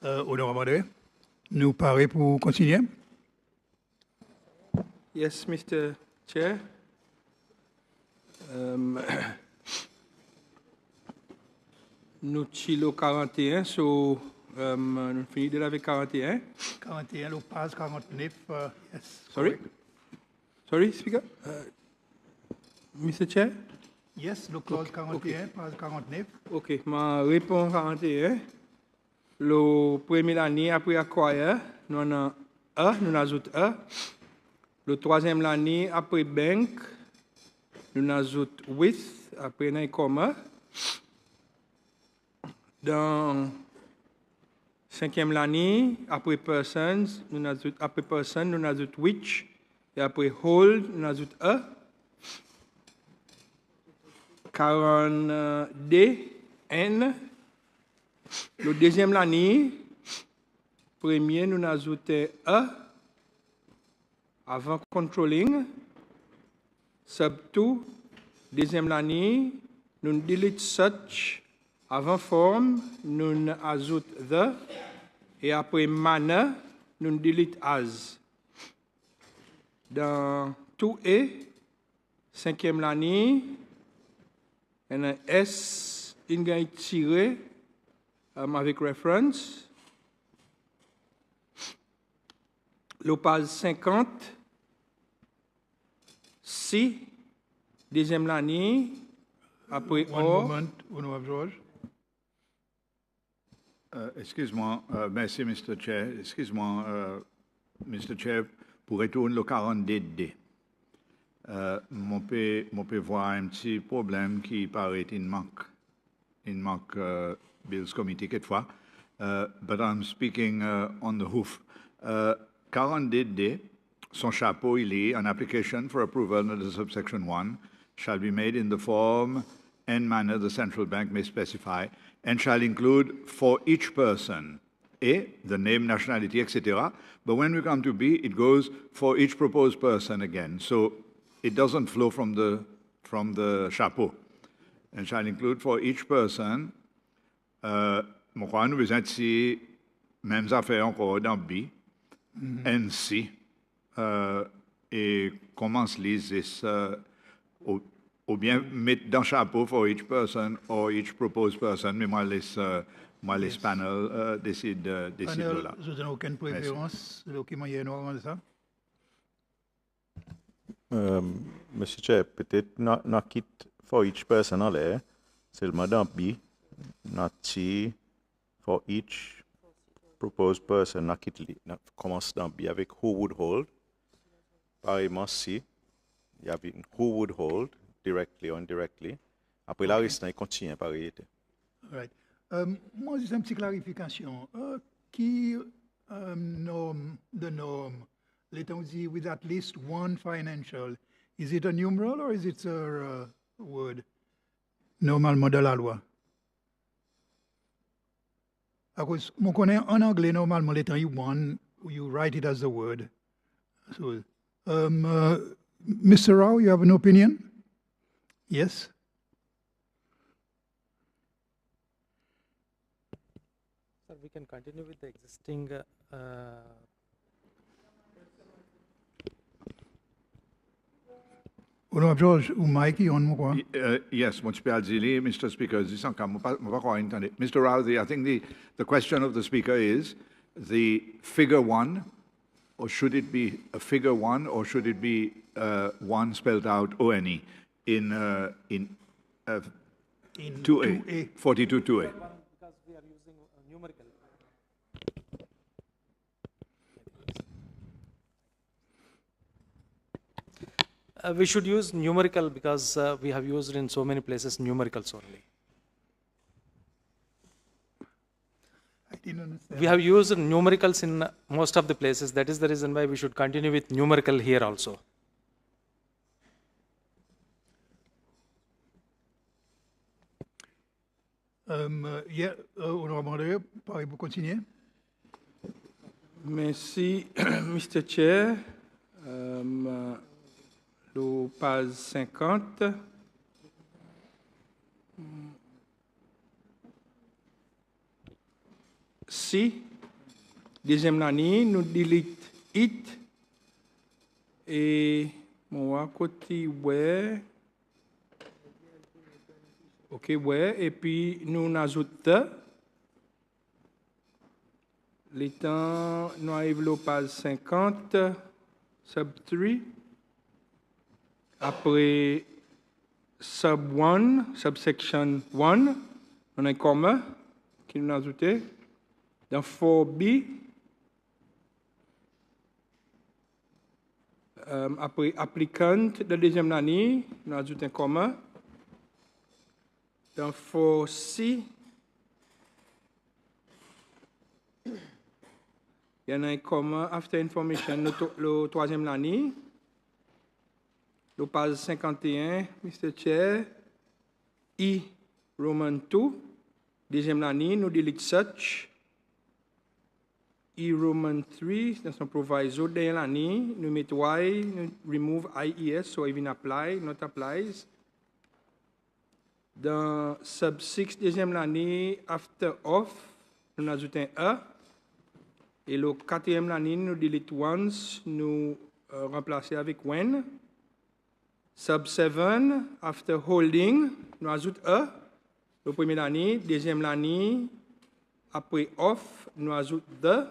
Honorable, nous parlons pour continuer. Yes, Mr. Chair. Nous chilo 41, so nous finissons avec 41. 41, le page 49. Yes. Sorry? Correct. Sorry, Speaker? Mr. Chair? Yes, le clause 41, page 49. OK, ma réponse 41. Le premier année après acquire, nous avons A, nous ajoutons A. Le troisième année après bank, nous ajoutons with, après un comma. Dans cinquième année, après persons, nous ajoutons après person, nous ajoutons which. Et après hold, nous ajoutons A. 40 D, N. Le deuxième année, premier, nous ajoutons A avant controlling. Sub 2, deuxième année, nous delete such avant form, nous ajoutons the. Et après manner, nous delete as. Dans 2A, cinquième année, il y a un S, il y a tiré avec reference. Le page 50, C, deuxième année, après One O. moment, Honorable George. Excuse-moi, merci, Mr. Chair. Excuse-moi, Mr. Chair, pour retourner le 42D. Mon peut voir un petit problème qui paraît in manque Bills Committee quelquefois, but I'm speaking on the hoof. 42D, son chapeau, il est an application for approval under subsection 1 shall be made in the form and manner the central bank may specify and shall include for each person A, the name, nationality, etc. But when we come to B, it goes for each proposed person again. So it doesn't flow from the chapeau. And shall include for each person, mon crois, nous besoin de mêmes affaires encore dans B, and C, et commence lise ou bien mettre dans chapeau for each person or each proposed person, mais moi laisse panel décide là. Je n'ai aucune préférence. Le document est normalement ça. Monsieur Chair, peut-être not quitte for each person en l'air, seulement dans B, not C, for each proposed person, not quitte, commence dans B avec who would hold, pareillement C, il y a who would hold, directly or indirectly. Après la reste, il continue par réalité. Right. Moi, j'ai une petite clarification. Qui norme, the norm, let-on dit with at least one financial, is it a numeral or is it a word? Normalement de la loi. À cause, on connaît en anglais, normalement, lettre one, you write it as a word. So, Mr. Rao, you have an opinion? Yes? Sir, we can continue with the existing Honorable George, ou Mikey, on me quoi? Yes, Mr. Speaker, Mr. Rowley, I think the question of the speaker is the figure one, or should it be a figure one, or should it be one spelled out ONE in 2A, 42 2A? because we are using numerical. We should use numerical because we have used in so many places numericals only. I didn't understand. We have used numericals in most of the places. That is the reason why we should continue with numerical here also. Honorable, parlez pour continuer. Merci, Mr. Chair. Le page 50. C, Deuxième l'année, nous delete it. Et moi, côté ouais. OK, ouais. Et puis, nous ajoutons les temps, nous arrivons au page 50, sub 3. Après, sub 1, subsection 1, on a un comma qui nous a ajouté. Dans 4B, après applicant de deuxième année, nous ajoutons un comma. Dans 4C, il y en a un comma after information, le troisième année. Le page 51, Mr. Chair, E, Roman 2, deuxième année, nous delete such. E, Roman 3, dans son proviso, deuxième année, nous mettons Y, nous remove IES, so even apply, not applies. Dans sub 6, deuxième année, after off, nous ajoutons un E. Et le quatrième année, nous delete once, nous remplacer avec when. Sub 7, after holding, nous ajoutons E. Le premier année, deuxième année, après off, nous ajoutons the.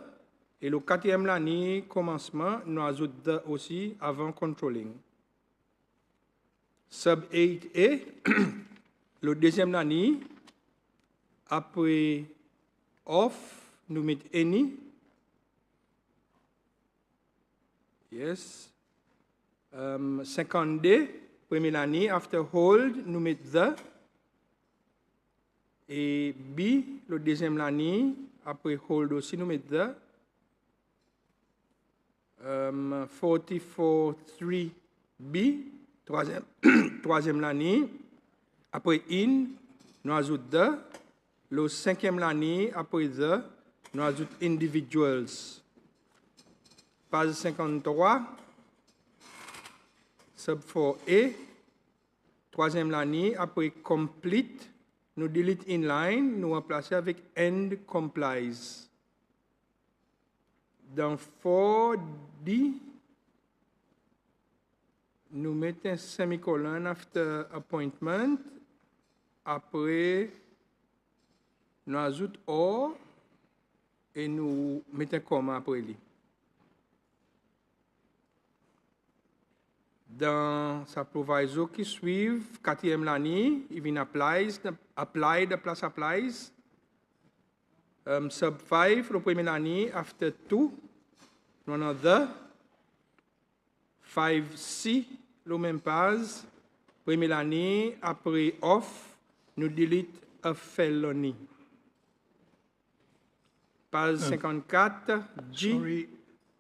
Et le quatrième année, commencement, nous ajoutons the aussi avant controlling. Sub 8A, le deuxième année, après off, nous mettons any. Yes. 50D, première année, after hold, nous mettons the. Et B, le deuxième année, après hold aussi, nous mettons the. 44.3B, troisième année, après in, nous ajoutons the. Le cinquième année, après the, nous ajoutons individuals. Page 53. Sub 4A, troisième année, après complete, nous delete inline, nous remplacer avec end complies. Dans 4D, nous mettons un semicolon after appointment, après nous ajoutons or et nous mettons un comma après lui. Dans sa proviso qui suit, quatrième année, il vient apply de place applies. Sub 5, le premier année, after 2, nous avons the. 5C, le même page. Première année, après off, nous delete a felony. Page 54, G. Sorry,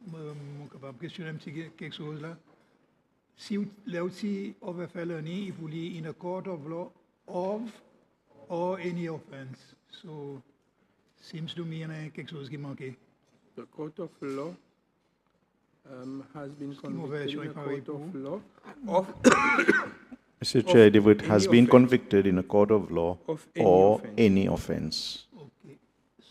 je capable de questionner un petit quelque chose là. Si là aussi of a felony, if we in a court of law of or any offense. So seems to me il y a quelque chose qui manquait. The court of law has been mauvais, convicted in a pareil court pour of law of Mr. Chair, David any has been offense. convicted in a court of law Of any or offense. any offense. Okay.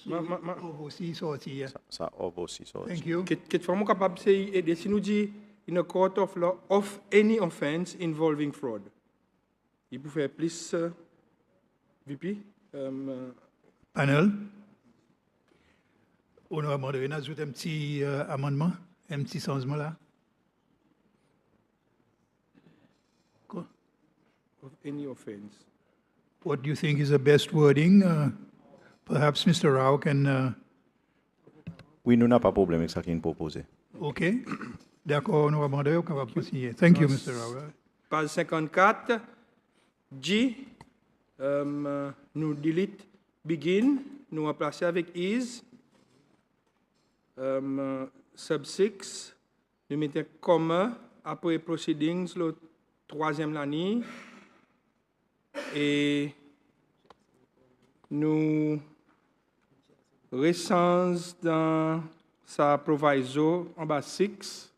Ma- So ma- of aussi sorti. Ça of aussi sorti. Thank you. Qu'est-ce que capable de aider si nous dit in a court of law of any offense involving fraud. Il peut faire plus VP. Panel. Honorable Madrina, ajoute un petit amendement, un petit changement là. Quoi? Of any offense. What do you think is the best wording? Perhaps Mr. Rao can. Oui, nous n'avons pas de problème avec ça qui est proposé. Okay. D'accord, honorable Madrina, on va continuer. Thank you, Mr. Rao. Page 54, G, nous delete begin, nous remplacer avec is. Sub 6, nous mettons comma après proceedings, le troisième année. Et nous recensons dans sa proviso en bas 6.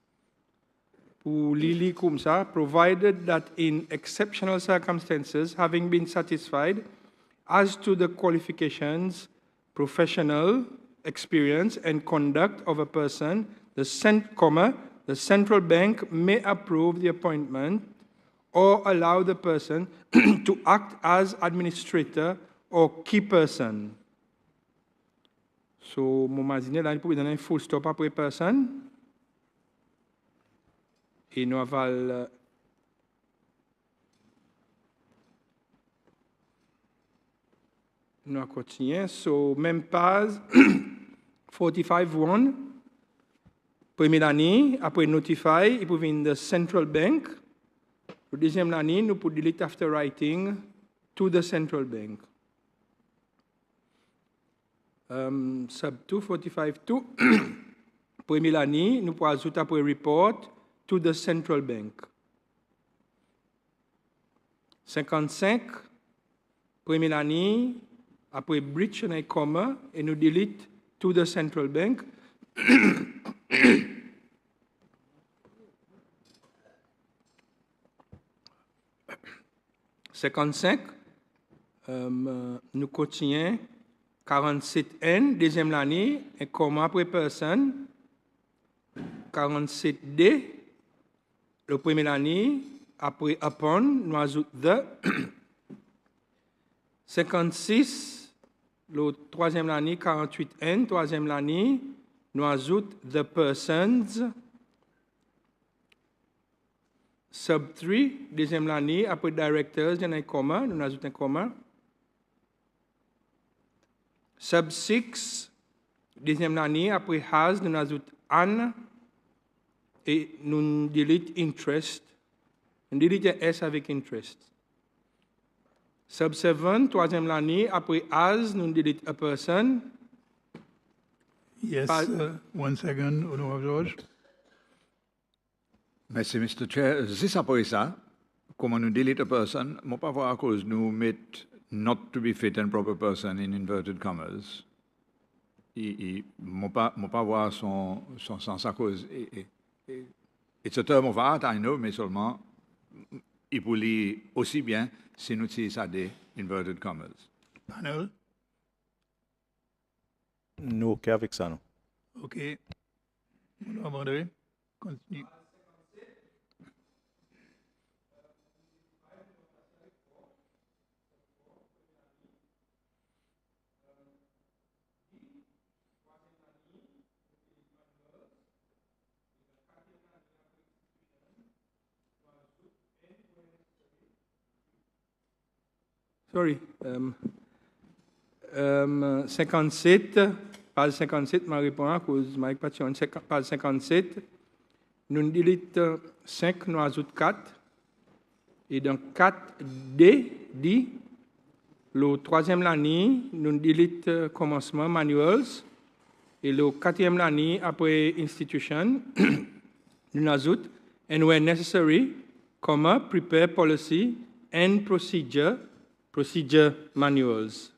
Pour Lily comme ça, provided that in exceptional circumstances, having been satisfied as to the qualifications, professional, experience and conduct of a person, the central bank may approve the appointment or allow the person to act as administrator or key person. So, mon imaginer là, il peut donner un full stop après personne. Et nous avons nous continuons. So, même page 45.1. Première année, après notify, il peut venir the central bank. La deuxième année, nous pouvons delete after writing to the central bank. Sub 2, 45.2. Première année, nous pouvons ajouter après report to the central bank. 55. Première année, après breach et comma, et nous delete to the central bank. 55, nous continuons 47N, deuxième année, et comma après personne. 47D, le premier année, après upon, nous ajoutons the. 56, le troisième année, 48N, troisième année, nous ajoutons the persons. Sub 3, deuxième année, après directors, il y a un comma, nous ajoutons un comma. Sub 6, deuxième année, après has, nous ajoutons an, et nous delete interest. Nous delete S avec interest. Sub 7, troisième année, après as, nous delete a person. Yes, 1 second, Honorable George. Merci, Mr. Chair. C'est après ça, comme nous delete a person, je ne peux pas voir à cause nous mettons not to be fit and proper person in inverted commas. Je ne peux pas voir son sens à cause. It's a term of art, I know, mais seulement, il peut lire aussi bien si nous utilisons ça des inverted commas. Panel, Nous, OK avec ça, non? OK. Honorable André, continue. Sorry. 57, page 57, ma réponse à cause ma équation, page 57, nous delete 5, nous ajoutons 4. Et dans 4D, dit, le troisième année, nous delete commencement, manuals. Et le quatrième année, après institution, nous ajoutons, and where necessary, comma, prepare policy and procedure manuals.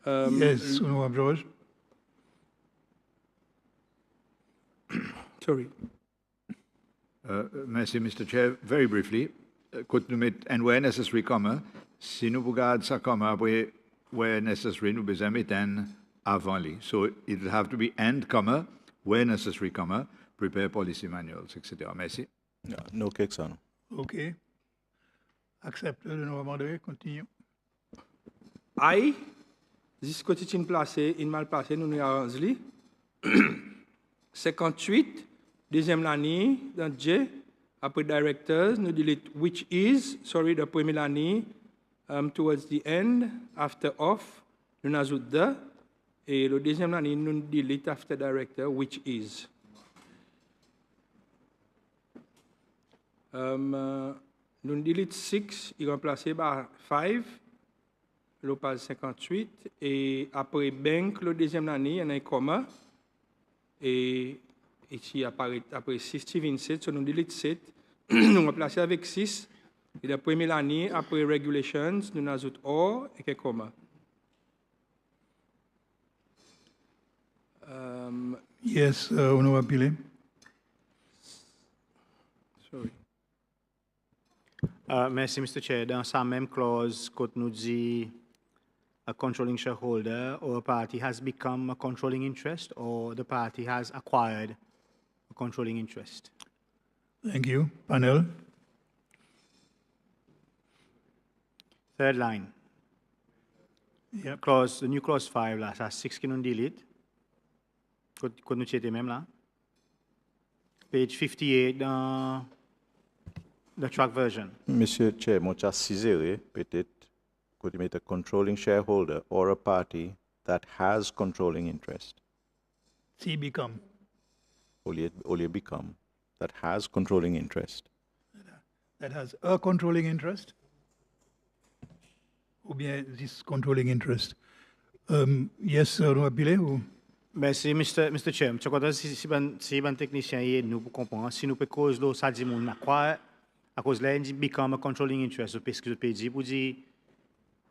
Yes, Honorable George. Sorry. Merci, Mr. Chair. Very briefly, could nous mettre and where necessary, comma, si nous regardons ça comme après where necessary, nous besoin mettre un avant lui. So it will have to be and, comma, where necessary, comma, prepare policy manuals, etc. Merci. Nous, OK avec ça, non? OK. Accepted, Honorable André, continue. I, jusqu'au titre placé, in mal placé, nous nous arrangeons. 58, deuxième année, dans J, après directors, nous delete which is, sorry, the première année, towards the end, after off, nous ajoutons the, et le deuxième année, nous delete after director, which is. Nous delete 6, il est remplacé par 5, le page 58, et après bank, le deuxième année, il y en a un comma, et ici apparaît après 67, so nous delete 7, nous remplacer avec 6, et la première année, après regulations, nous ajoutons or et un comma. Yes, Honorable Pile. Sorry. Merci, Mr. Chair. Dans sa même clause, quand nous dit a controlling shareholder or a party has become a controlling interest or the party has acquired a controlling interest. Thank you. Panel? Third line. Yep. Clause, the new clause 5 là, ça 6 qui nous delete. Quand nous checker même là. Page 58 dans the track version. Monsieur Chair, moi j'ai ciséré, peut-être, could you make a controlling shareholder or a party that has controlling interest? See become. Only become, that has controlling interest. That has a controlling interest? Ou bien this controlling interest? Yes, nous appeler ou? Merci, Mr. Chair. Je crois que si un technicien est nous pour comprendre, si nous pouvons cause de ça dit mon quoi à cause là il become a controlling interest, parce que je peux dire pour dire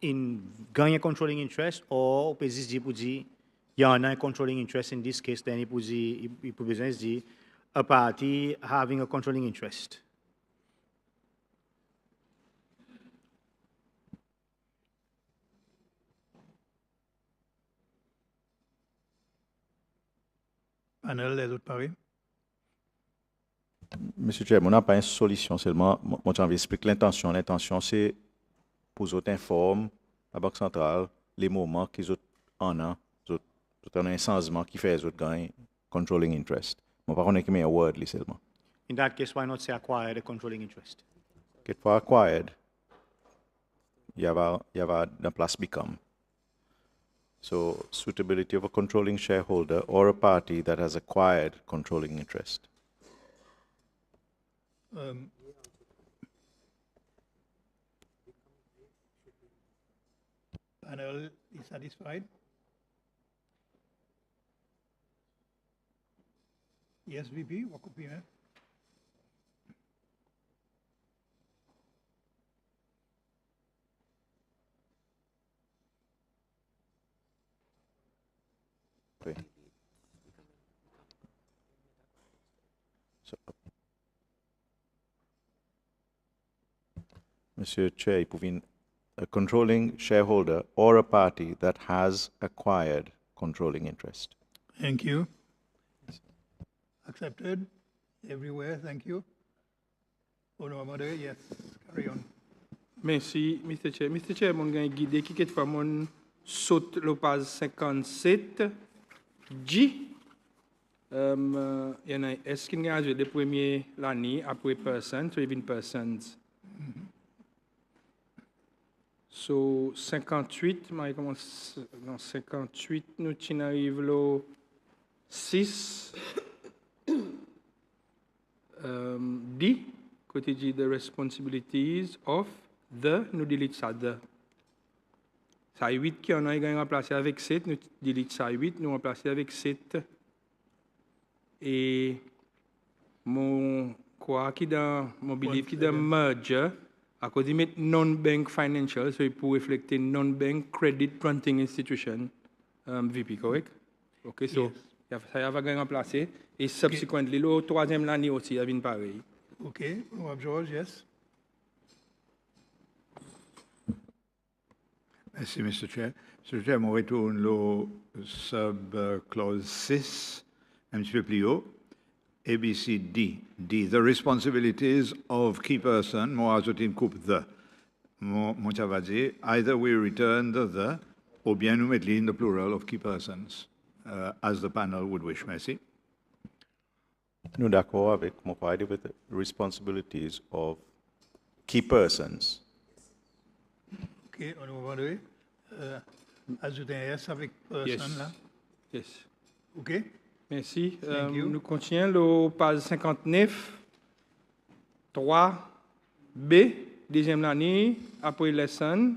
in gagne a controlling interest ou peut dire pour dire il y a un controlling interest in this case, then il peut besoin dire a party having a controlling interest. Panel, les autres pareils? Monsieur Chair, on n'a pas une solution seulement. Moi, j'ai envie d'expliquer l'intention. L'intention, c'est pour vous informer la Banque centrale les moments qu'ils en ont, un changement qui fait les autres gagner controlling interest. Moi, par contre, je un word seulement. In that case, why not say acquired a controlling interest? Get for acquired, you have the plus become. So, suitability of a controlling shareholder or a party that has acquired controlling interest. Panel is satisfied? Yes, VP, what could be it? Okay. So, Monsieur Chair, a controlling shareholder or a party that has acquired controlling interest. Thank you. Accepted everywhere, thank you. Honorable, yes, carry on. Merci, Mr. Chair. Mr. Chair, mon gagne guidé qui quelquefois mon saute le page 57 G. Il y en a, est-ce qu'il y a le premier l'année après person, so even persons. So 58, mais comment dans 58 nous arrive le 6 D côté dit the responsibilities of the nous delete ça the. Ça 8 qui on a gagné remplacé avec 7, nous delete ça 8, nous remplacer avec 7. Et mon quoi qui dans mon belief qui dans merger à cause de mettre non-bank financial, so pour refléter non-bank credit granting institution, VP, correct? Okay, so ça va gagner remplacé et subsequently le troisième l'année aussi a vient pareil. Okay, George, yes. Merci, Mr. Chair. Mr. Chair, je retourne le sub-clause 6, un petit peu plus haut. ABCD. D. The responsibilities of key person, moi ajouter coupe the. Moi, ça va dire, either we return the, ou bien nous mettons in the plural of key persons, as the panel would wish. Merci. Nous d'accord avec mon party with the responsibilities of key persons. Okay, honorable, ajouter un S avec person là. Yes. Okay. Merci. Thank you. Nous continuons le page 59, 3B, deuxième année, après lesson,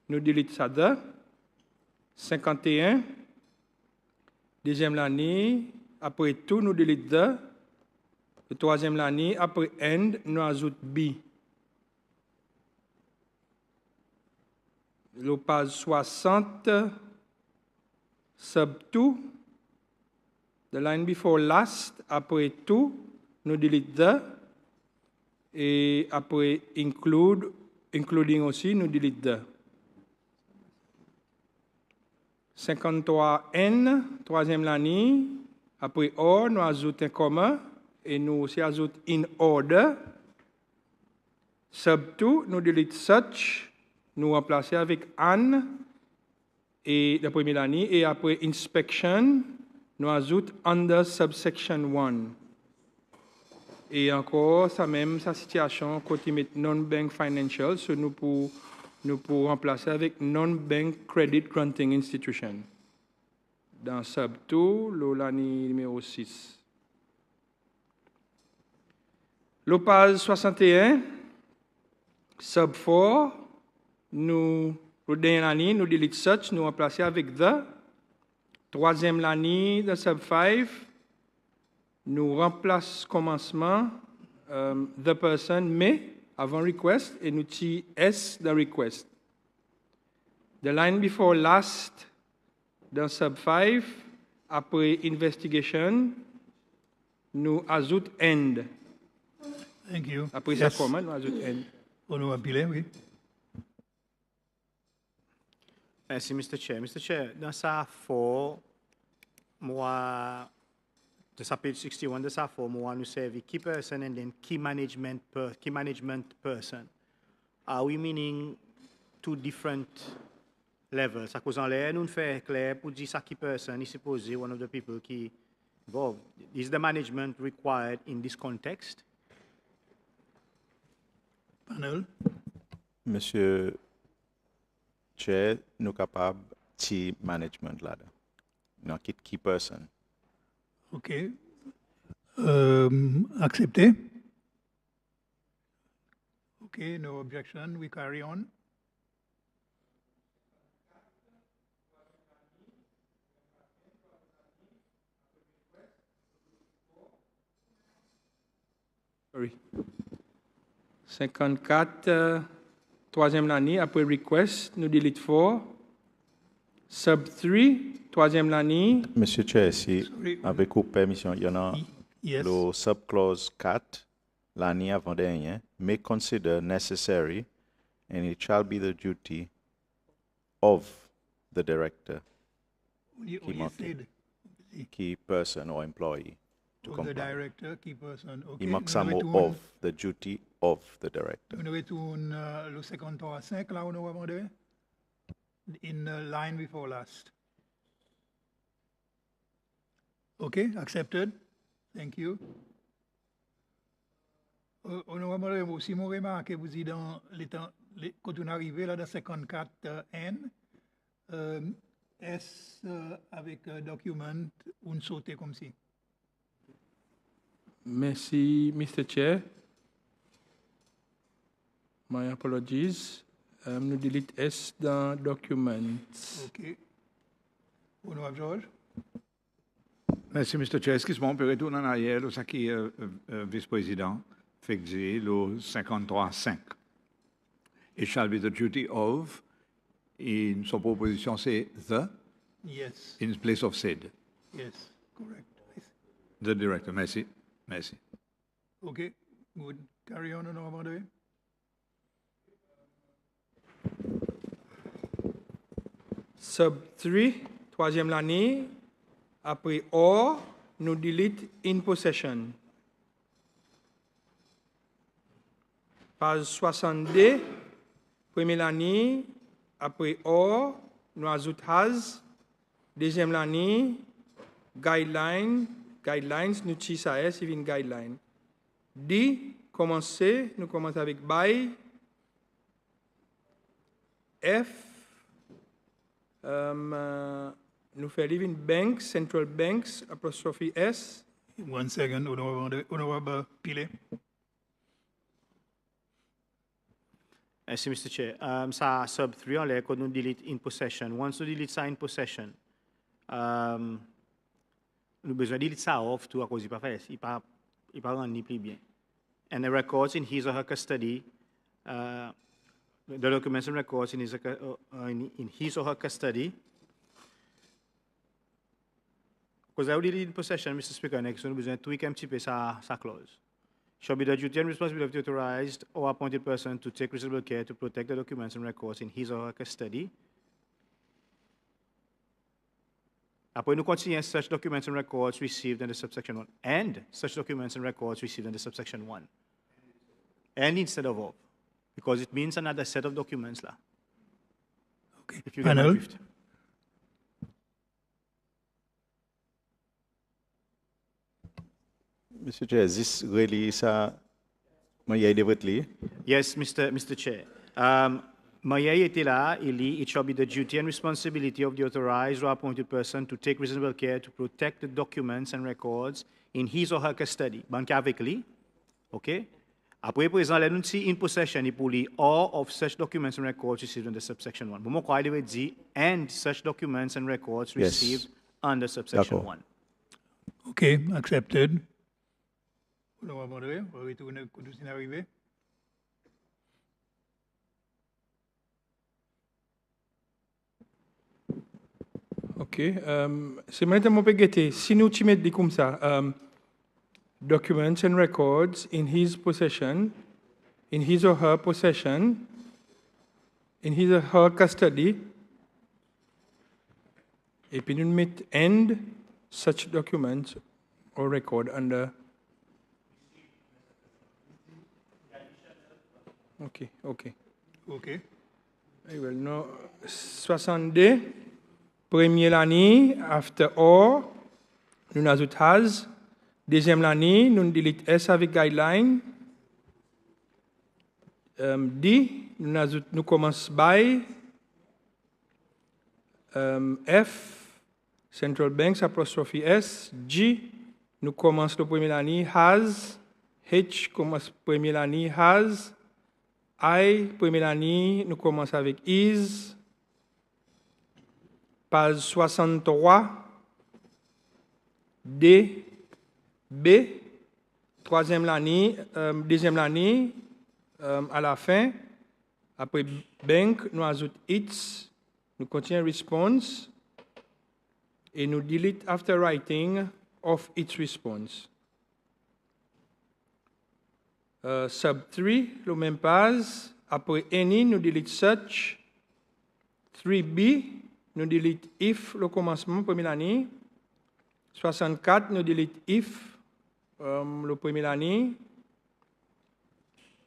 nous delete ça de. 51, deuxième année, après tout, nous delete de. Le troisième année, après end, nous ajoute B. Le page 60, sub 2, the line before last, après tout, nous delete the, et après including aussi, nous delete the. 53N, troisième ligne, après or, nous ajoutons un comma et nous aussi ajoutons in order. Sub 2, nous delete such, nous remplacer avec an et la première ligne et après inspection, nous ajoutons under subsection 1. Et encore, ça même, sa situation, côté non-bank financial, nous pour remplacer avec non-bank credit granting institution. Dans sub 2, l'année numéro 6. Le page 61, sub 4, nous, le dernier année, nous delete such, nous remplacer avec the. Troisième année de sub 5, nous remplace commencement the person mais avant request et nous tirons s de request. The line before last dans sub 5 après investigation nous ajoute end. Thank you. Après ça comment nous ajoute end. Honorable Pile, oui. Merci, Mr. Chair. Mr. Chair, dans ça, moi, de sa page 61, de sa moi, nous servons key person and then key management person. Are we meaning two different levels? À cause en l'air, nous faisons clair pour dire ça key person is supposed one of the people qui involved. Is the management required in this context? Panel. Monsieur Chair, nous capables de management là-dedans. Nous quitte key person. OK. Accepté. OK, no objection. We carry on. Sorry. 54, troisième année, après request, nous delete 4. Sub 3, troisième année. Monsieur Chair, si Sorry. avec vos permission, il y en a Yes. le subclause 4, l'année avant-dernière, may consider necessary and it shall be the duty of the director, You said key person or employee to of the comply. director, key person. OK. Il manque ça mot of, the duty of the director. Nous retourne le 53.5, là, on a demandé. In the line before last. OK, accepted. Thank you. Honorable, aussi, mon remarque, vous dites dans les temps, quand on arrive là dans 54N, S avec document, on saute comme si. Merci, Mr. Chair. My apologies. Nous delete S dans documents. OK. Honorable George. Merci, Mr. Chair. Excuse-moi, on peut retourner en arrière, là, ça qui est vice-président, fait que j'ai le 53.5. It shall be the duty of, et son proposition c'est the, Yes. in place of said. Yes. Correct. The director. Merci. Merci. OK. Good. Carry on, Honorable. Sub 3, troisième année, après or, nous delete in possession. Page 62, première année, après or, nous ajoute has. Deuxième année, guidelines, nous tirons ça S, c'est une guideline. D, commencer, nous commençons avec by. F, nous faisons living banks, central banks, apostrophe S. 1 second, Honorable Pile. Merci, Mr. Chair. Ça, sub 3, on l'a quand nous delete in possession. Once nous delete ça in possession, nous besoin de delete ça off tout à cause il pas fait, il pas rend ni plus bien. And the records in his or her custody, the documents and records in his or her custody. Because I delete in possession, Mr. Speaker, next nous besoin de tweak un petit peu sa clause. Shall be the duty and responsibility of the authorized or appointed person to take reasonable care to protect the documents and records in his or her custody. Après, nous continuons such documents and records received under subsection 1, and such documents and records received under subsection 1. And instead of all, because it means another set of documents. La. Okay. If you get my Panel. drift. Mr. Chair, is this really my directly? Yes, Mr. Chair. Maya était là, il dit, it shall be the duty and responsibility of the authorized or appointed person to take reasonable care to protect the documents and records in his or her custody. Banque avec lui, okay? Après, présent, là, nous sommes in possession, pour lui, all of such documents and records received under subsection 1. Bon, quoi, il veut dire, and such documents and records Yes. received under subsection D'accord. 1. Okay, accepted. On va modérer, on va retourner au dossier arrivé. OK. C'est maintenant que je si nous mettons comme ça, documents and records in his possession, in his or her possession, in his or her custody, et puis nous mettons and such documents or record under. OK, OK. Okay. Very well. No, 62. Première l'année, after or, nous ajoutons has. Deuxième l'année, nous delete S avec guideline. D, nous commençons by. F, Central Banks, apostrophe S. G, nous commençons la première année, has. H, commence première année, has. I, première année, nous commençons avec is. Page 63, D, B, deuxième l'année, à la fin, après bank, nous ajoutons its, nous continuons response, et nous delete after writing of its response. Sub 3, le même page, après any, nous delete such, 3B, nous delete if, le commencement, première année. 64, nous delete if, le première année.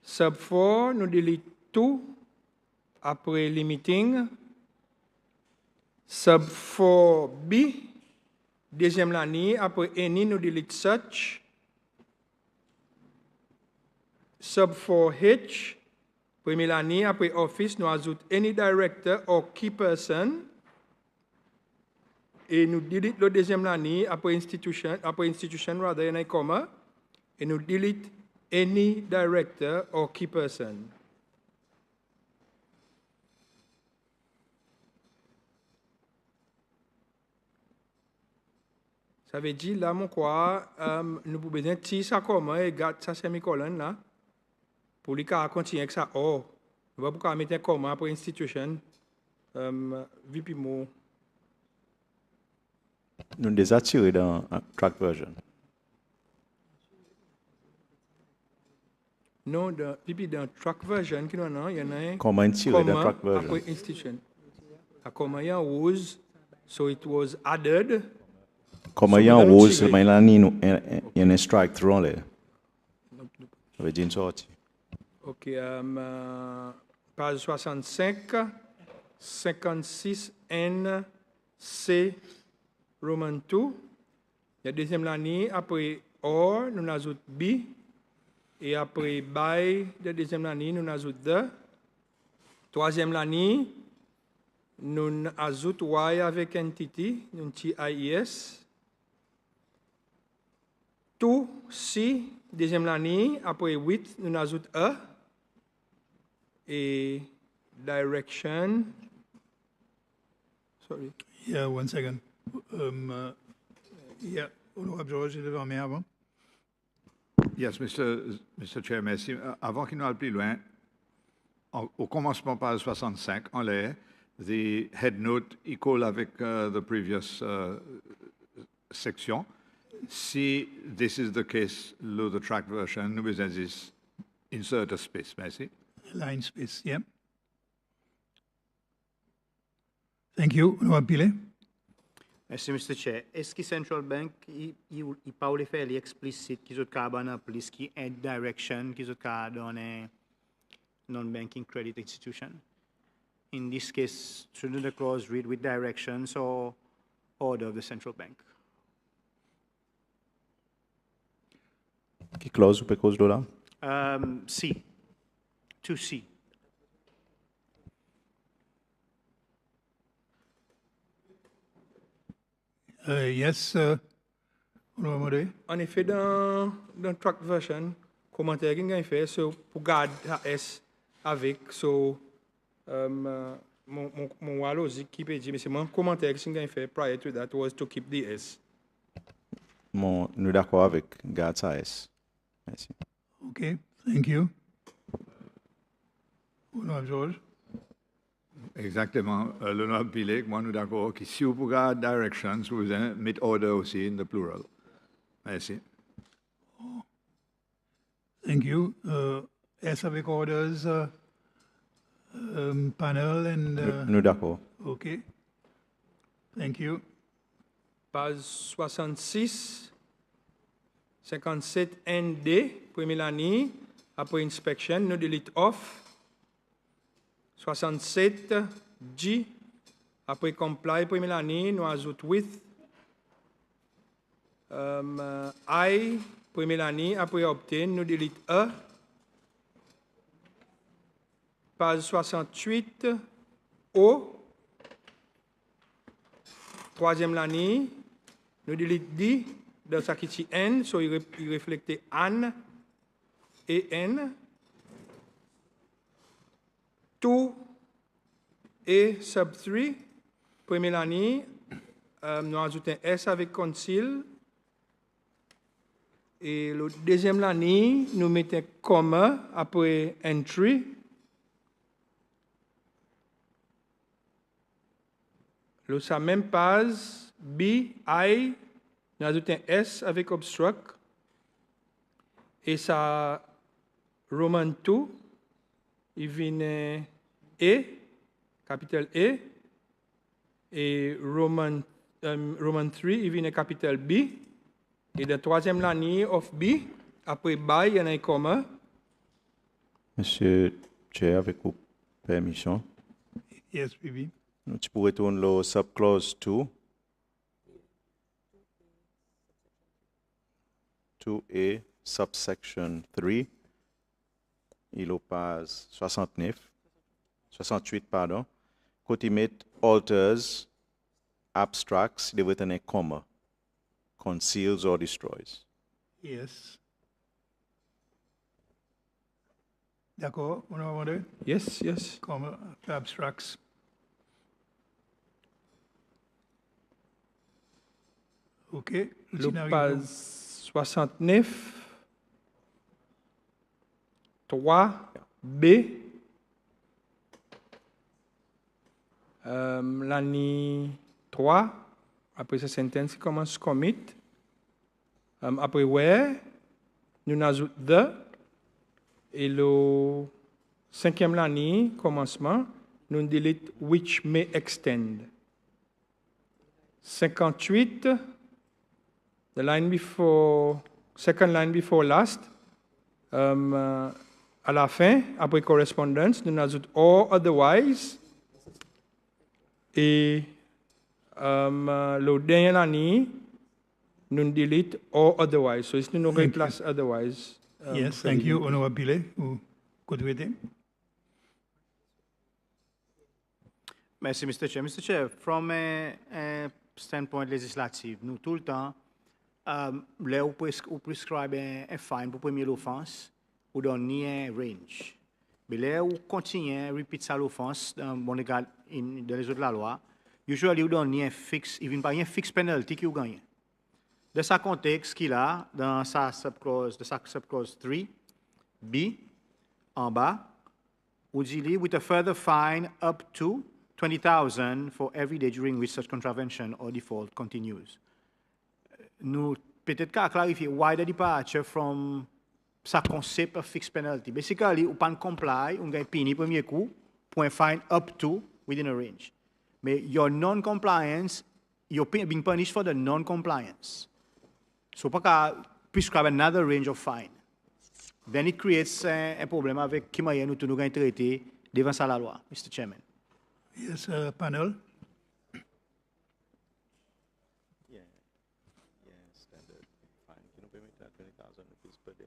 Sub 4, nous delete tout, après limiting. Sub 4B, deuxième année, après any, nous delete such. Sub 4H, première année, après office, nous ajoutons any director or key person. Et nous delete le deuxième année, après institution rather, in a comma, et nous delete any director or key person. Ça veut dire, là, mon quoi, nous pouvons besoin de tirer ça comma et garder ça semi-colon là, pour lui continuer avec ça or. Nous ne pouvons pas mettre un comma après institution, VP mot. Nous désattirons dans track version. Non, dans track version, il y en a un Comment tirer dans track version? après institution. A comma y was, so it was added. Comment il y a un rose, mais là, il y a un strike through là. Ça veut dire une sortie. OK, page 65, 56 N, C, Roman 2. La deuxième année, après or, nous ajoutons B. Et après by, la deuxième année, nous ajoutons the. Troisième année, nous ajoutons Y avec entity, nous avons IES. Tout, C, deuxième année, après with, nous ajoutons A. Et direction. Sorry. Yeah, 1 second. Yeah, Honorable George, je devais en mettre avant. Yes, Mr. Chair, merci. Avant qu'il nous aille plus loin, au commencement, page 65, en l'air, the head note equal avec the previous section. Si this is the case, the track version, nous besoin this insert a space. Merci. Line space, yeah. Thank you. Honorable Pile. Merci, Mr. Chair. Est-ce que Central Bank, il parle faire explicite qu'ils ont carbone plus qui est direction qu'ils ont donné non-banking credit institution? In this case, shouldn't the clause read with directions or order of the central bank? Qui clause ou peut cause de là? C. 2C. Yes, Honorable Moderator. En effet, dans track version, commentaire qui est fait, so, pour garder S avec, so, mon logique qui peut dire, mais c'est mon commentaire qui est fait prior to that was to keep the S. Nous d'accord avec garde ça S. Merci. Okay, thank you. Honorable George. Exactement. L'honorable Pilek, moi, nous d'accord que si vous pouvez directions, vous mettez order aussi in the plural. Merci. Thank you. S avec orders, panel and... Nous d'accord. Okay. Thank you. Page 66, 57 ND, première année, après inspection, nous delete off. 67 G, après comply, première année, nous ajoute with. I, première année, après obtain, nous delete E. Page 68, O. Troisième année, nous delete D dans sa qui N, so il reflète An et N. 2 et sub 3, première année, nous ajoutons S avec concile. Et le deuxième année, nous mettons comma après entry. Le sa même page, B, I, nous ajoutons S avec obstruct. Et ça, Roman 2, il vient E, capital E, et Roman 3, il vient capital B, et la troisième ligne of B, après by, il y en a un comma. Monsieur Chair, avec votre permission, Yes, BB. nous pourrions retourner le subclause 2. 2A, subsection 3. Il est page 68, pardon. Côté met alters, abstracts, il devrait un comma. Conceals or destroys. Yes. D'accord, Honorable Moderator. Yes, yes. Comma, abstracts. OK. Le page 69, 3B, l'année 3, après cette sentence qui commence commit, après where, nous ajoutons the, et le cinquième ligne, commencement, nous delete which may extend. 58, the line before, second line before last, à la fin, après correspondence, nous ajoutons or otherwise, et le dernier année, nous delete or otherwise. So, ici, nous replace otherwise. Yes, thank you, Honorable Pillay. Who could with him? Merci, Mr. Chair. Mr. Chair, from a standpoint legislative, nous tout le temps, là où prescribe un fine pour première offense, ou donner un range. Mais là où continue à répéter l'offense dans les autres la loi, usually vous donnez un fixe, il n'y a pas un fixe penalty qui vous gagne. Dans ce contexte qu'il a, dans sa subclause 3, B, en bas, vous dites, with a further fine up to 20,000 for every day during which such contravention or default continues. Nous, peut-être qu'à clarifier, why the departure from sa concept of fixed penalty. Basically, ou pas comply, on gagne pini premier coup, pour un fine up to within a range. Mais your non-compliance you're being punished for the non-compliance. So, pas prescribe another range of fine. Then it creates un problème avec qui nous tous nous traiter devant ça la loi, Mr. Chairman. Yes, panel. Standard fine. Can you pay me 20,000 rupees per day?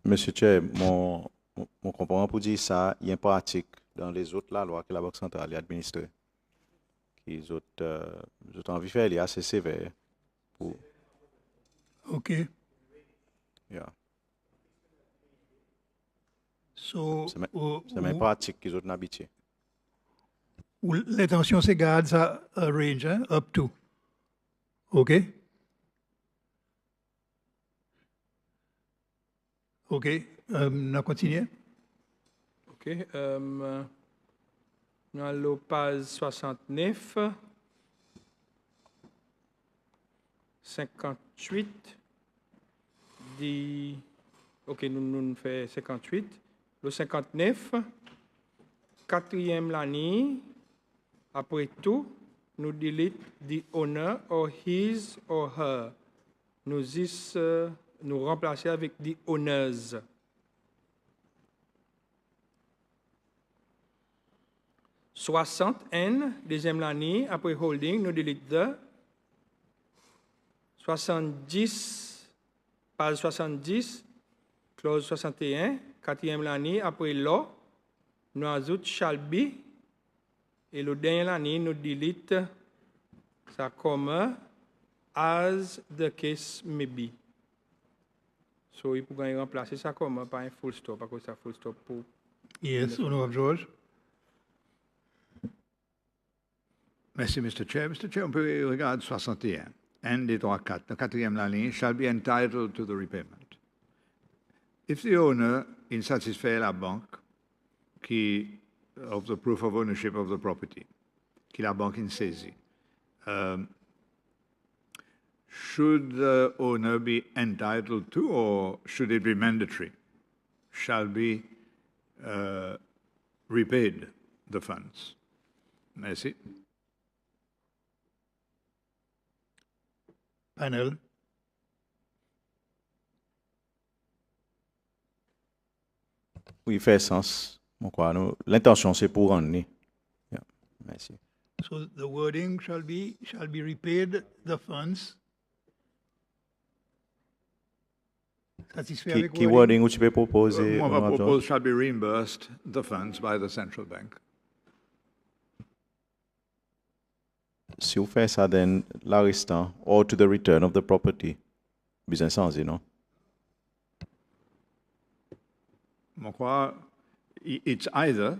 Monsieur Chair, mon compagnon pour dire ça, il y a une pratique dans les autres la loi que la Banque centrale administre. Qui autres envie de faire, il est assez sévère. Pour, Okay. yeah. So, C'est même pratique qu'ils ont habitué. l'intention, c'est garder ça range, hein, up to. OK? OK. On continue. OK. Nous allons page 69, 58, OK, nous faisons 58. Le 59, quatrième l'année, après tout, nous delete the owner or his or her. Nous remplacer avec the owners. Soixante N, deuxième l'année, après holding, nous delete the. 70, page 70, clause 61, quatrième l'année, après law, nous ajoutons shall be, et le dernier l'année, nous delete ça comme as the case may be. So, il pourrait remplacer ça comme par un full stop, parce que c'est un full stop pour. Yes, Honorable George. Merci, Mr. Chair. Mr. Chair, on peut regarder 61. N des 3-4, la quatrième ligne, shall be entitled to the repayment. If the owner insatisfait la banque of the proof of ownership of the property, qui la banque insaisit, should the owner be entitled to, or should it be mandatory? Shall be repaid the funds. Merci. Panel. Oui, fait sens. L'intention, c'est pour rendre. Yeah. Merci. So the wording shall be repaid the funds. Satisfait avec Qui wording où tu peux proposer? Moi, Honorable ma George? propose shall be reimbursed the funds by the central bank. Si vous faites ça, then l'arrestant, or to the return of the property. Bien sens, non? Moi, crois, it's either,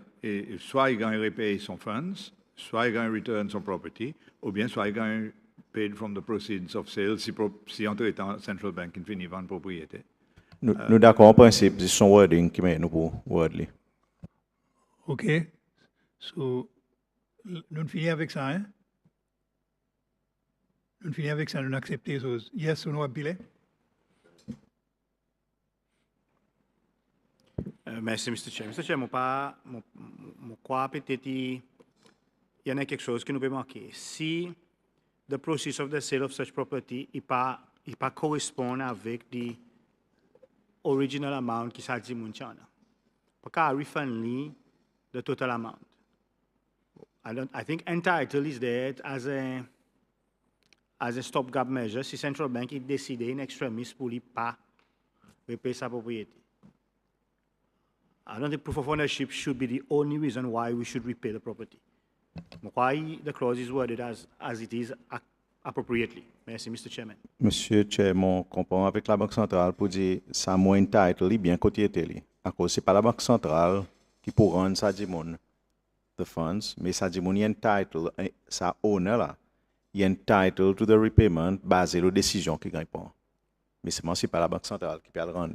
soit il gagne repayer son funds, soit il gagne return son property, ou bien soit il gagne paid from the proceeds of sales si entre-temps central bank finit vendre propriété. Nous d'accord en principe, c'est son wording qui met nous pour wordly. OK. So, nous finissons avec ça, hein? Nous finissons avec ça, nous acceptons ça. Yes, ou non, Billy? Merci, Mr. Chair. Mr. Chair, mon crois peut-être il y en a quelque chose qui nous peut manquer. Si the process of the sale of such property il pas correspond avec the original amount qui s'est dit mon chana, parce qu'à refund the total amount. I think entitled is there as a stopgap measure. Si central bank il décide in extremis pour lui pas repayer sa propriété. I don't think proof of ownership should be the only reason why we should repay the property. Why the clause is worded as it is appropriately. Merci, Mr. Chairman. Monsieur Chair, mon comprend avec la Banque centrale pour dire ça moins entitled bien côté télé. À cause c'est pas la Banque centrale qui pour rendre ça dit mon the funds, mais ça dit mon entitled ça owner là. Il entitled to the repayment basé sur la décision qui gagne pas. Mais c'est pas la Banque centrale qui peut le rendre.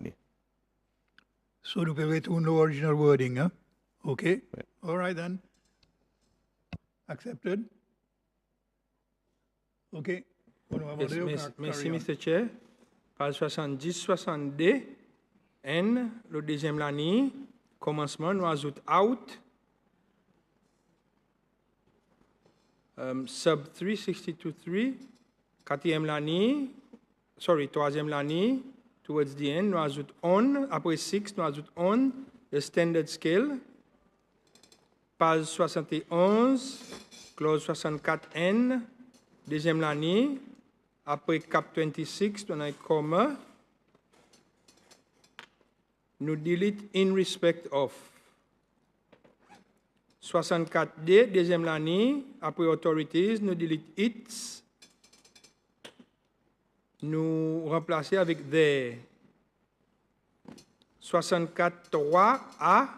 So nous pouvons retourner l'original wording, hein? OK? Ouais. All right, then. Accepted? OK. Yes, merci, Mr. Chair. Page 70, 62, N, le deuxième ligne, commencement, nous ajoutons out. Sub 362.3, quatrième ligne, troisième ligne, towards the end, nous ajoutons on, après 6, nous ajoutons on, the standard scale. Page 71, clause 64N, deuxième ligne, après cap 26, nous avons un comma. Nous delete in respect of. 64D, deuxième ligne, après authorities, nous delete its. Nous remplacer avec their. 64.3A,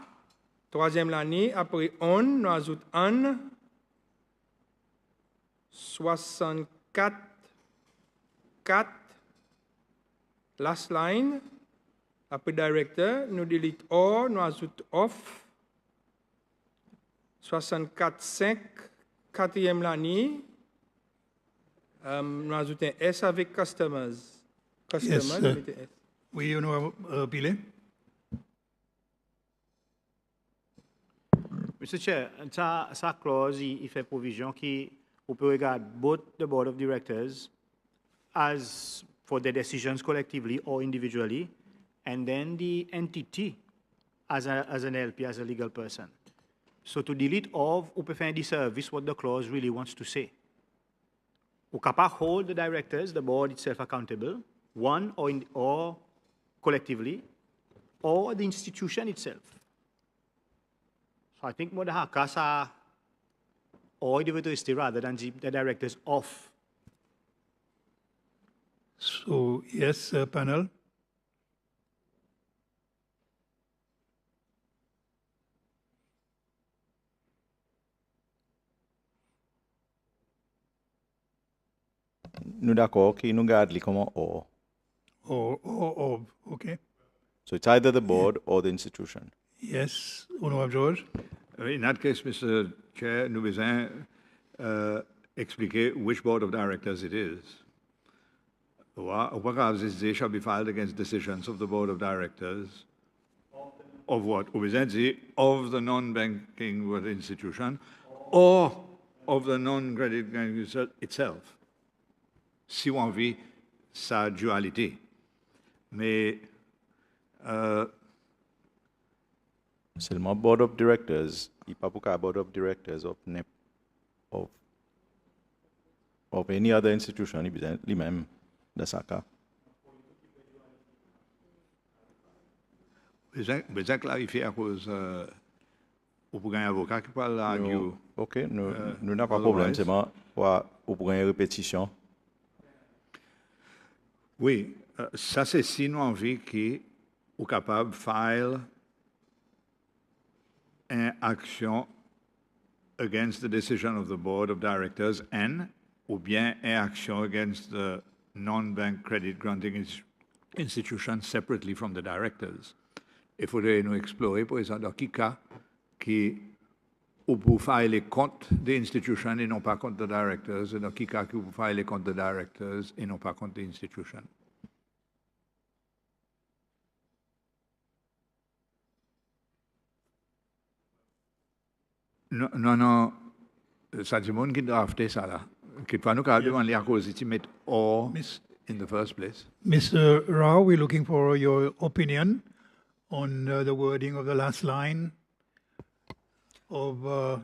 troisième ligne, après on, nous ajoutons an. 64.4, last line, après director, nous delete or, nous ajoutons off. 64.5, quatrième ligne, nous ajoutons S avec customers. Customers, Yes, mettez S. Oui, on va appeler. Mr. Chair, sa clause, il fait provision qui on peut regarder both the board of directors as for their decisions collectively or individually, and then the entity as an LP, as a legal person. So to delete of, ou peut faire the service what the clause really wants to say. Ou capable hold the directors, the board itself accountable, one or collectively, or the institution itself. So I think more the casa or individualistic rather than the directors off. So, yes, panel. Nous d'accord que nous gardons comme or. Or, okay. So it's either the board or the institution. Yes, Honorable George. In that case, Mr. Chair, nous besoin expliquer which board of directors it is. What they shall be filed against decisions of the board of directors of what? Of the non-banking institution or of the non-credit itself. Si on vit sa dualité. Mais Seulement board of directors, il n'y a pas board of directors of any other institution, lui-même, de ça cas. besoin clarifier à cause ou pour un avocat qui parle argue. OK, nous n'avons pas de problème, c'est moi, ou pour une répétition. Oui, ça c'est si nous envie qui est capable de faire une action against the decision of the board of directors and ou bien une action against the non-bank credit granting institution separately from the directors. Il faudrait nous explorer, par exemple, dans quel cas qui ou pour faire les comptes des institutions et non pas comptes des directors, et dans quel cas qui pour faire les comptes des directors et non pas comptes des institutions. Non, ça dit monde qui drafté ça là. Qui pas nous capable demander à cause de mettre or in the first place. Mr. Rao, we're looking for your opinion on the wording of the last line of.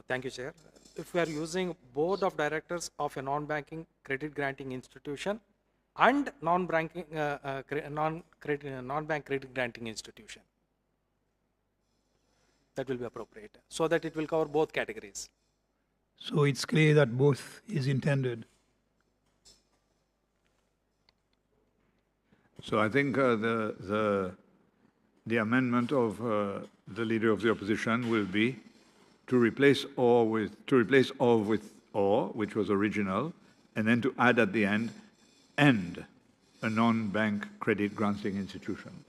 Thank you, Chair. If we are using board of directors of a non-banking credit granting institution and non-bank credit granting institution, that will be appropriate, so that it will cover both categories. So it's clear that both is intended. So I think the amendment of the leader of the opposition will be to replace or with or, which was original, and then to add at the end, and a non-bank credit granting institution.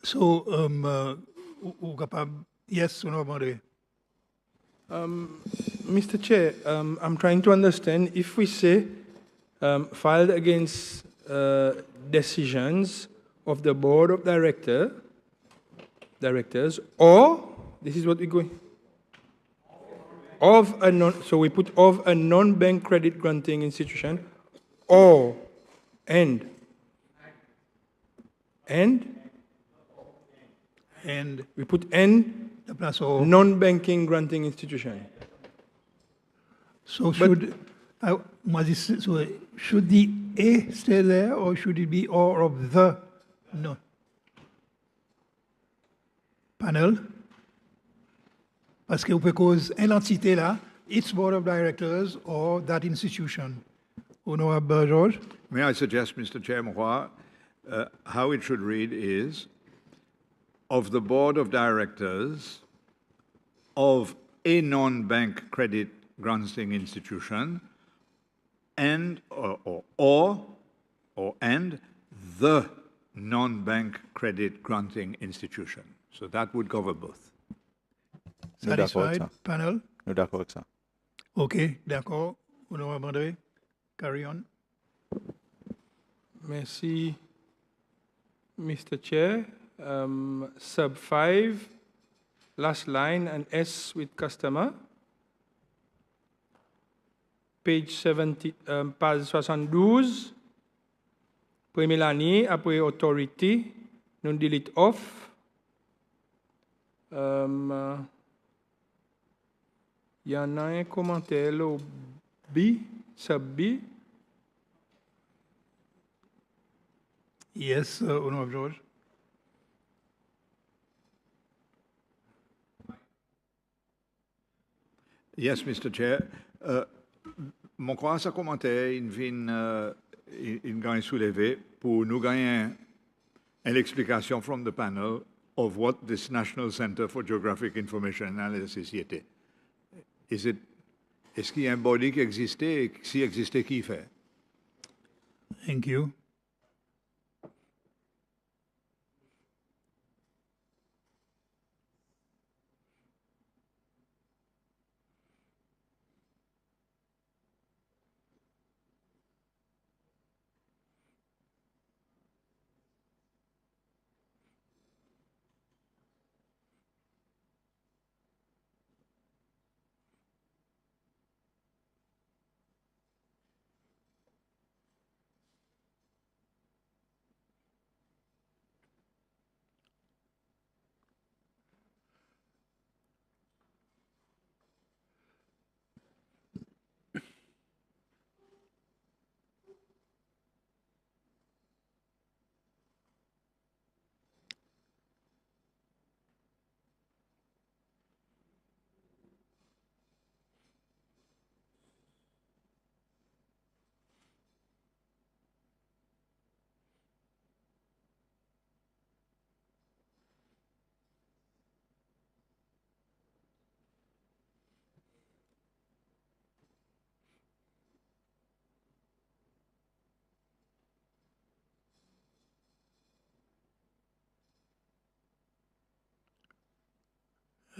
So, yes, Honorable. Mr. Chair, I'm trying to understand if we say filed against decisions of the board of directors, or this is what we're going of a non. So we put of a non-bank credit granting institution, or and we put and the plus or. non-banking granting institution. So should, so should the A stay there or should it be or of the no panel? Parce que vous pouvez cause une entité là, its board of directors or that institution. Honorable George? May I suggest, Mr. Chairman, how it should read is, of the board of directors of a non-bank credit granting institution and or and the non-bank credit granting institution. So that would cover both. Nous d'accord avec Satisfied, ça. panel? Nous d'accord avec ça. OK, d'accord. Honorable André, carry on. Merci, Mr. Chair. Sub 5, last line, and S with customer. Page 70, page 72. Première année, après authority, nous delete off. Il y en a un commentaire là, au B, sub B. Yes, Honorable George. Yes, Mr. Chair. Mon crois ce commentaire, il vient soulevé pour nous gagner une explication from the panel of what this National Center for Geographic Information Analysis était. Est-ce qu'il y a un body qui existait et s'il existait, qui fait? Thank you.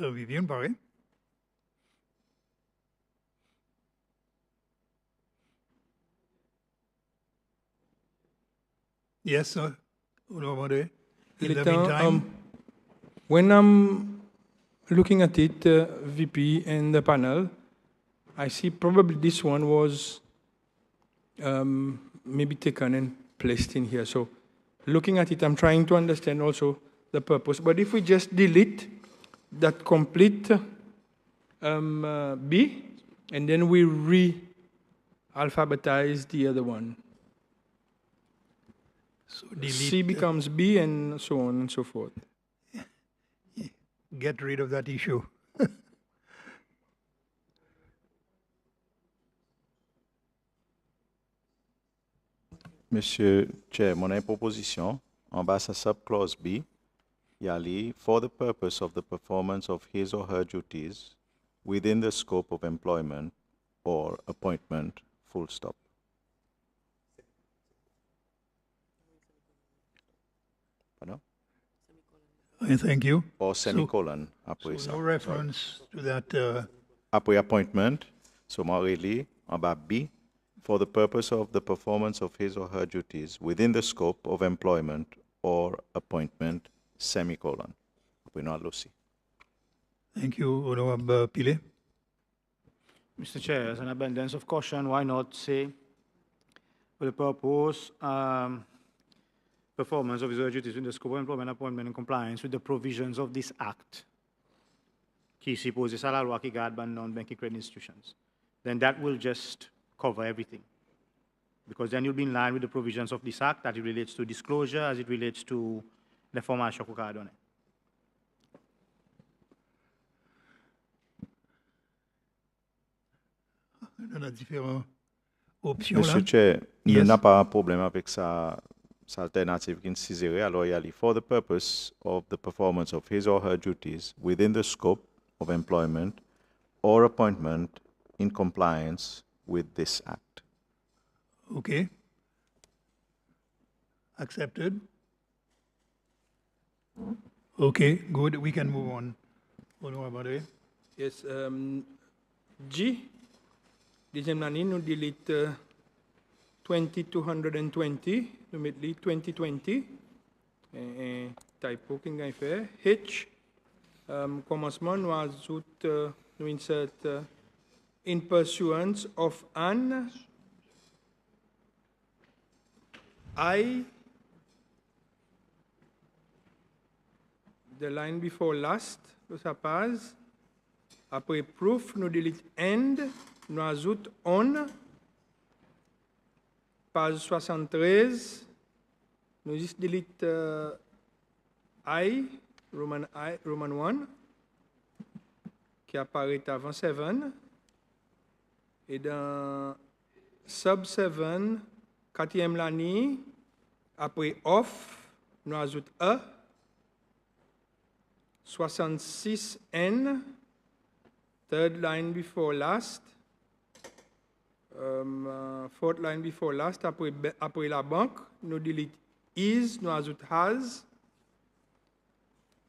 Vivian Barry. Yes, sir. Honorable André. In the meantime, When I'm looking at it, VP and the panel, I see probably this one was maybe taken and placed in here. So looking at it, I'm trying to understand also the purpose. But if we just delete that complete B, and then we re-alphabetize the other one. so delete, C becomes B and so on and so forth. get rid of that issue. Monsieur Chair, mon proposition, en bas à sub-clause B, Yali, for the purpose of the performance of his or her duties within the scope of employment or appointment, full stop. Pardon? Thank you. Or semicolon, après So ça. no reference to that après appointment, so really, en bas B, for the purpose of the performance of his or her duties within the scope of employment or appointment, semicolon. Après nous allons aussi. Thank you, Honorable Pile. Mr. Chair, as an abundance of caution, why not say, for the purpose, performance of his or her duties in the scope of employment, appointment, in compliance with the provisions of this Act, qui supposes à la loi qui garde non-banking credit institutions. Then that will just cover everything. Because then you'll be in line with the provisions of this Act, that it relates to disclosure, as it relates to the formation of card on it. On a différentes options là. Monsieur Chair, il n'y Yes. a pas un problème avec sa alternative qui est alors il y a for the purpose of the performance of his or her duties within the scope of employment or appointment in compliance with this Act. Okay. Accepted. Okay, good. We can move on. Honorable. Yes, G, deuxième année, nous delete 2220, nous mettons 2020, typo qu'on a fait. H, commencement, nous ajoutons, nous insert in pursuance of an I, the line before last, ça passe. Après proof, nous delete end, nous ajoute on. Page 73, nous juste delete I, Roman 1, qui apparaît avant 7. Et dans sub 7, quatrième ligne, après off, nous ajoute A. 66N, third line before last, fourth line before last, après la banque, nous delete is, nous ajoute has.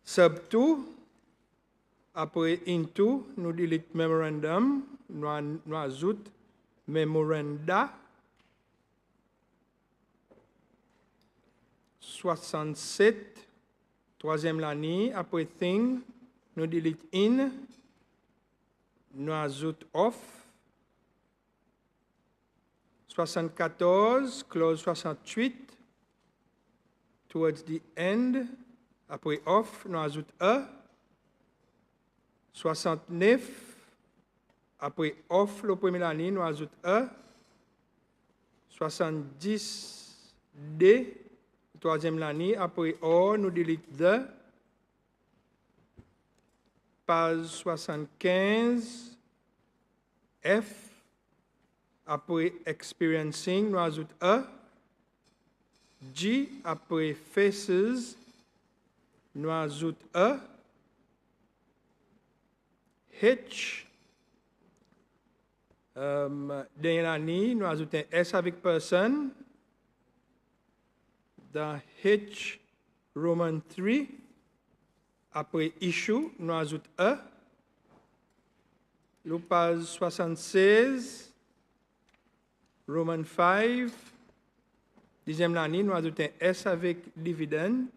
Sub 2, après into, nous delete memorandum, nous ajoute memoranda. 67, troisième ligne, après thing, nous delete in, nous ajoute off. 74, clause 68, towards the end, après off, nous ajoute a. 69, après off, le premier ligne, nous ajoute a. 70, D, troisième ligne, après O, nous delete the. Page 75, F, après experiencing, nous ajoute A. G, après faces, nous ajoute A. H, dernière ligne, nous ajoute un S avec person. Dans H, Roman 3, après issue, nous ajoute E. Le page 76, Roman 5, deuxième ligne, nous ajoute un S avec dividend.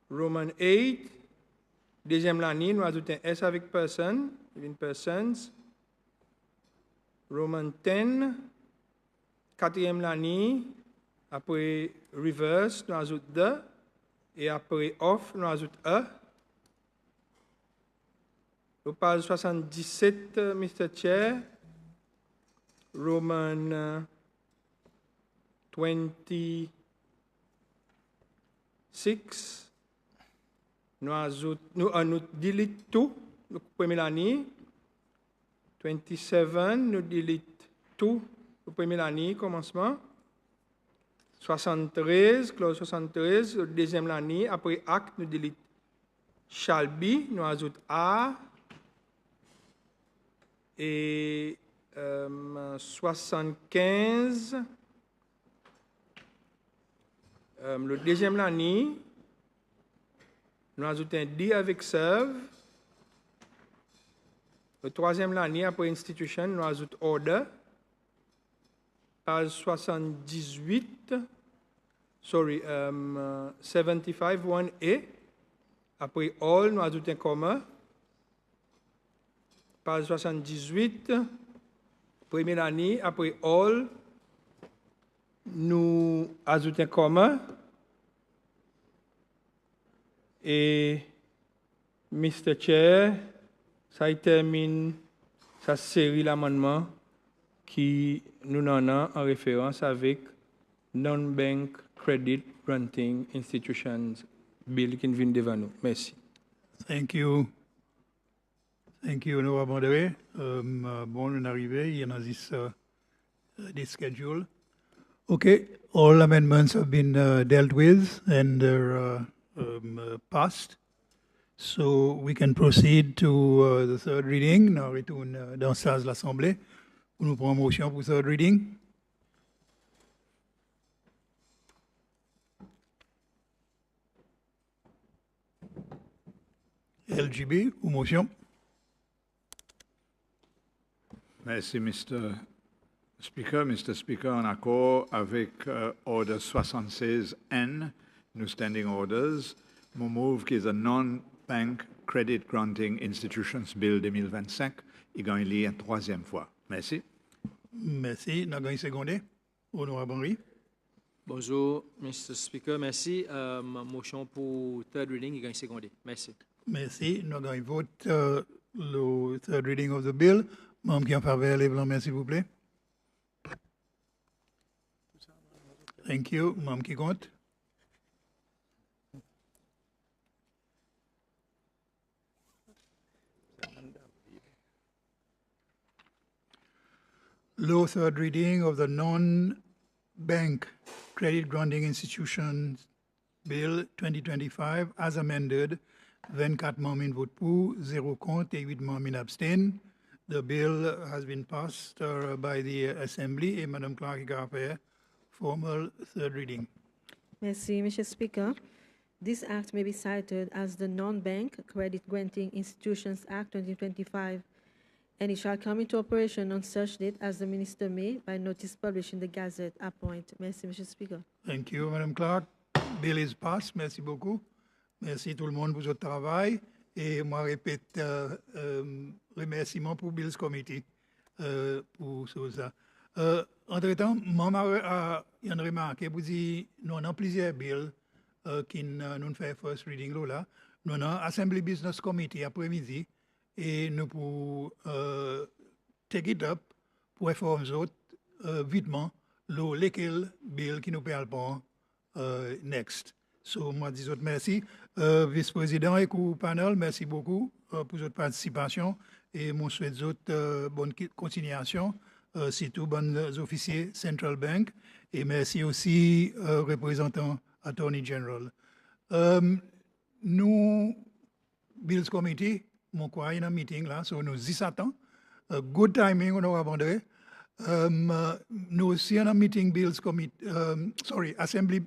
Roman 8, deuxième ligne, nous ajoute un S avec person, even persons. Roman 10, quatrième ligne, après reverse, nous ajoute the, et après off, nous ajoute a. Au page 77, Mr. Chair, Roman 26, nous delete tout, le premier ligne. 27, nous delete tout, le premier ligne, commencement. 73, clause 73, le deuxième ligne, après acte, nous delete shall be, nous ajoute a. Et 75, le deuxième ligne, nous ajoutons un D avec serve. Le troisième l'année après institution, nous ajoutons order. Page 78, 75 1A. Après all, nous ajoutons un comma. Page 78, première année, après all, nous ajoutons un comma. Et Mr. Chair, ça termine sa série d'amendements qui nous en a en référence avec Non-Bank Credit Granting Institutions Bill qui vient devant nous. Merci. Thank you. Thank you, Honorable Moderator. Bon, on est arrivé, il y en a this schedule. Okay, all amendments have been dealt with and they're passed. So we can proceed to the third reading. Nous retournons dans ça l'Assemblée. Nous prenons motion pour third reading. LGB, ou motion. Merci, Mr. Speaker. Mr. Speaker, en accord avec Order 76N, New Standing Orders, mon move qui est un Non-Bank Credit Granting Institutions Bill 2025, il gagne une troisième fois. Merci. Merci. Nous avons une seconde. Honorable Henry. Bonjour, Mr. Speaker. Merci. Ma motion pour third reading, il gagne secondé. Merci. Merci. Nous avons un vote le third reading of the bill. Membre qui en faveur, lève la main, s'il vous plaît. Thank you. Membre qui compte. Low third reading of the Non-Bank Credit Granting Institutions Bill 2025 as amended. 24 membres votent pour, 0 contre et 8 membres abstiennent. The bill has been passed by the Assembly et Madame Clark a fait formal third reading. Merci, Mr. Speaker. This act may be cited as the Non-Bank Credit Granting Institutions Act 2025, and it shall come into operation on such date as the Minister may, by notice published in the Gazette, appoint. Merci, Mr. Speaker. Thank you, Madame Clark. Bill is passed. Merci beaucoup. Merci tout le monde pour votre travail. Et moi, répète remerciements pour Bills Committee pour ça. Entre-temps, il y a une remarque. Vous dites, nous avons plusieurs bills qui nous fait first reading là. Nous avons Assembly Business Committee après-midi et nous pour take it up pour informer autres vitement lesquels bills qui nous parlent pas next. So, moi, dis autres merci. Vice-président et panel, merci beaucoup pour votre participation et mon souhaite d'autres bonne continuation, surtout bonnes officiers Central Bank et merci aussi représentant Attorney General. Nous, Bills Committee, mon quoi, il y a un meeting là, so nous y attendons. Good timing, on aura abandonné. Nous aussi, un meeting Bills Committee, Assembly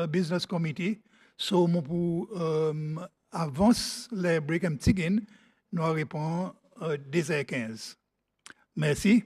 Business Committee. So, pour avance les break and tigging, nous répondons 10h15. Merci.